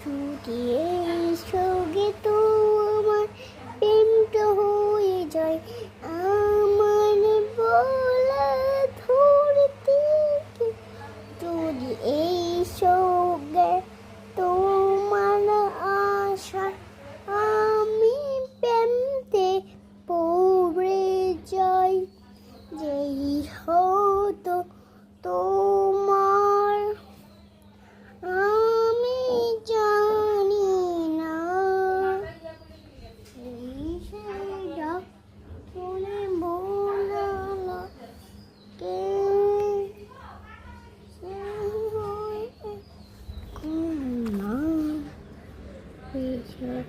যদি এই সঙ্গে তোমার প্রেমটা হয়ে যায় আমার বলা ধরতে, যদি এই সঙ্গে তোমার আশা আমি প্রেমতে পড়ে যাই, যেই হতো তোমার আমি জানি না, সেটা শুনে বলালো কে না এসব